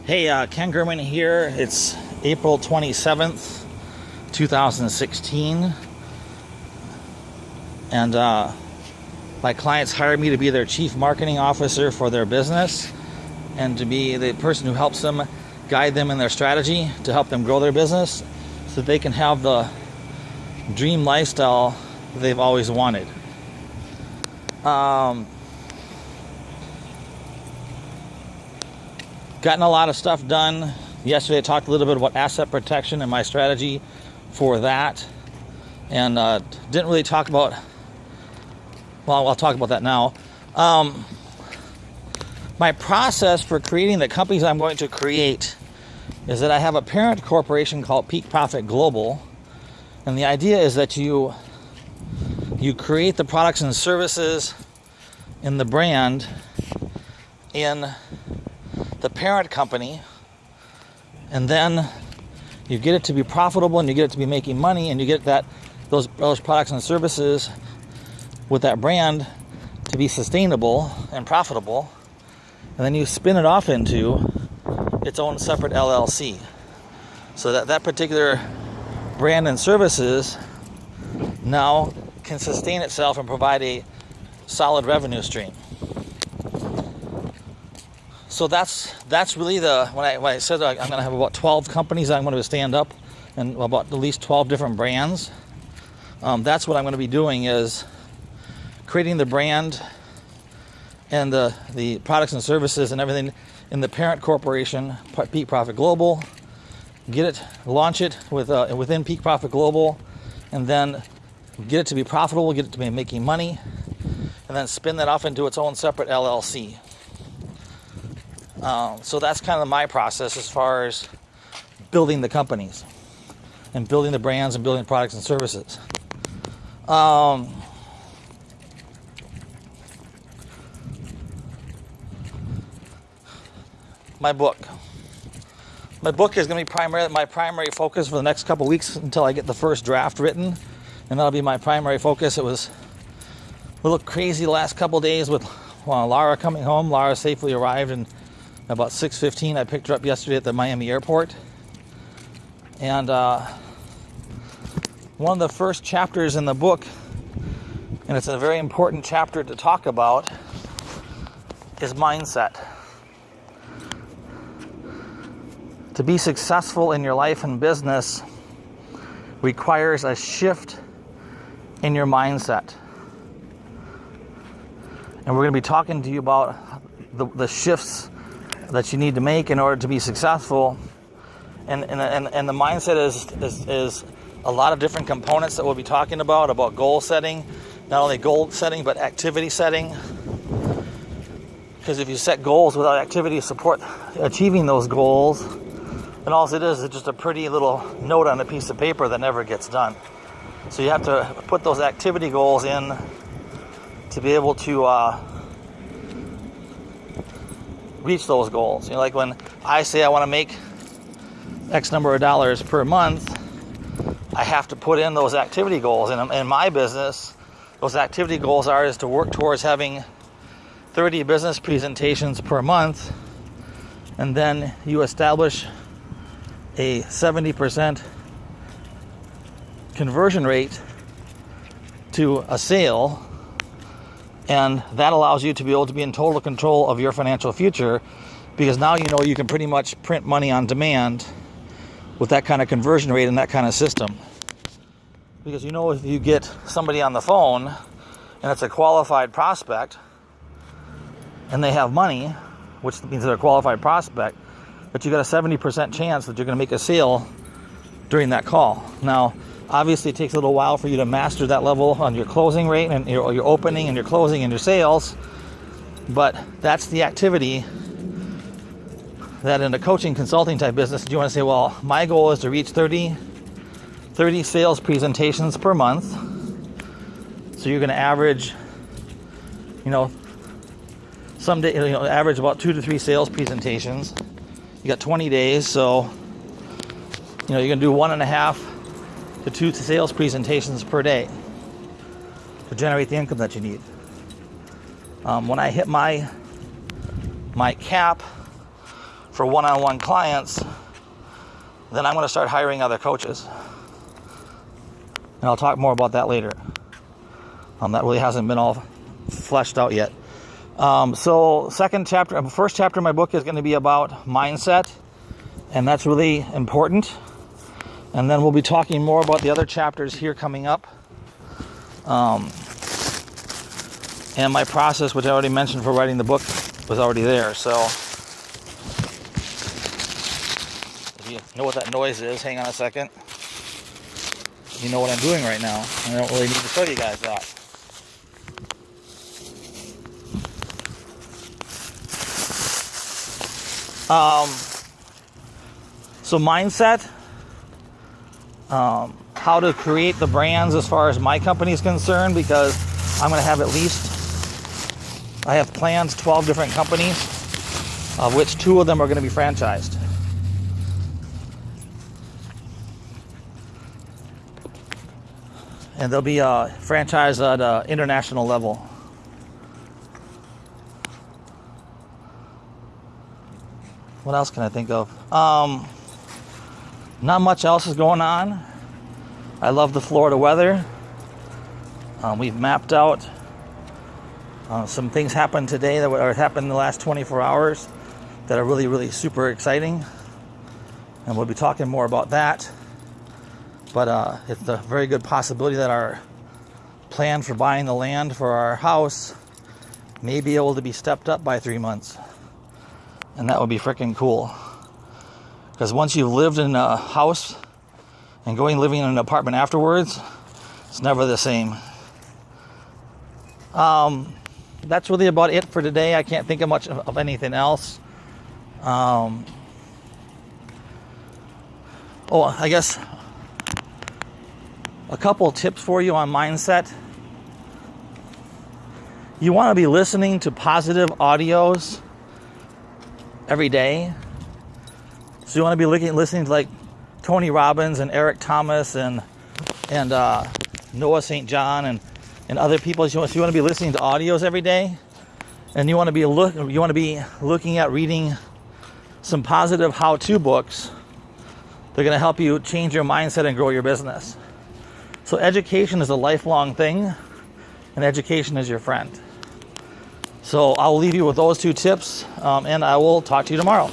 Hey, Ken German here. It's April 27th, 2016. And my clients hired me to be their chief marketing officer for their business and to be the person who helps them guide them in their strategy to help them grow their business so they can have the dream lifestyle they've always wanted. Gotten a lot of stuff done. Yesterday I talked a little bit about asset protection and my strategy for that. And didn't really talk about, well, I'll talk about that now. My process for creating the companies I'm going to create is that I have a parent corporation called Peak Profit Global. And the idea is that you create the products and services in the brand in the parent company, and then you get it to be profitable and you get it to be making money, and you get those products and services with that brand to be sustainable and profitable, and then you spin it off into its own separate LLC so that particular brand and services now can sustain itself and provide a solid revenue stream. So that's really when I said I'm going to have about 12 companies I'm going to stand up and about at least 12 different brands. That's what I'm going to be doing, is creating the brand and the products and services and everything in the parent corporation, Peak Profit Global. Launch it within Peak Profit Global, and then get it to be profitable, get it to be making money, and then spin that off into its own separate LLC. So that's kind of my process as far as building the companies and building the brands and building products and services. My book is going to be my primary focus for the next couple weeks until I get the first draft written, and that'll be my primary focus. It was a little crazy the last couple days with Laura coming home. Laura safely arrived, and about 6:15 I picked her up yesterday at the Miami airport. And one of the first chapters in the book, and it's a very important chapter to talk about, is mindset. To be successful in your life and business requires a shift in your mindset. And we're going to be talking to you about the shifts that you need to make in order to be successful. And the mindset is a lot of different components that we'll be talking about goal setting, not only goal setting, but activity setting. Because if you set goals without activity to support achieving those goals, then all it is just a pretty little note on a piece of paper that never gets done. So you have to put those activity goals in to be able to reach those goals. Like when I say I want to make X number of dollars per month, I have to put in those activity goals. And in my business, those activity goals is to work towards having 30 business presentations per month, and then you establish a 70% conversion rate to a sale, and that allows you to be able to be in total control of your financial future, because now you know you can pretty much print money on demand with that kind of conversion rate and that kind of system. Because if you get somebody on the phone and it's a qualified prospect and they have money, which means they're a qualified prospect, but you got a 70% chance that you're going to make a sale during that call. Now, obviously, it takes a little while for you to master that level on your closing rate and your opening and your closing and your sales, but that's the activity that in a coaching consulting type business, you want to say, well, my goal is to reach 30 sales presentations per month. So you're going to average, someday, average about 2 to 3 sales presentations. You got 20 days, so you're going to do 1.5 to 2 sales presentations per day to generate the income that you need. When I hit my cap for one-on-one clients, then I'm going to start hiring other coaches. And I'll talk more about that later. That really hasn't been all fleshed out yet. So first chapter of my book is going to be about mindset, and that's really important. And then we'll be talking more about the other chapters here coming up. And my process, which I already mentioned for writing the book, was already there. So if you know what that noise is, hang on a second. You know what I'm doing right now. I don't really need to show you guys that. So mindset, how to create the brands as far as my company is concerned, because I'm going to have I have planned 12 different companies, of which 2 of them are going to be franchised. And they'll be franchised at an international level. What else can I think of? Not much else is going on. I love the Florida weather. We've mapped out some things happened today that happened in the last 24 hours that are really, really super exciting. And we'll be talking more about that. But it's a very good possibility that our plan for buying the land for our house may be able to be stepped up by 3 months. And that would be freaking cool. Because once you've lived in a house and living in an apartment afterwards, it's never the same. That's really about it for today. I can't think of much of anything else. I guess a couple tips for you on mindset. You want to be listening to positive audios every day. So you want to be listening to like Tony Robbins and Eric Thomas and Noah St. John and other people. So you want to be listening to audios every day, and you want to be looking at reading some positive how-to books. They're going to help you change your mindset and grow your business. So education is a lifelong thing, and education is your friend. So I'll leave you with those 2 tips, and I will talk to you tomorrow.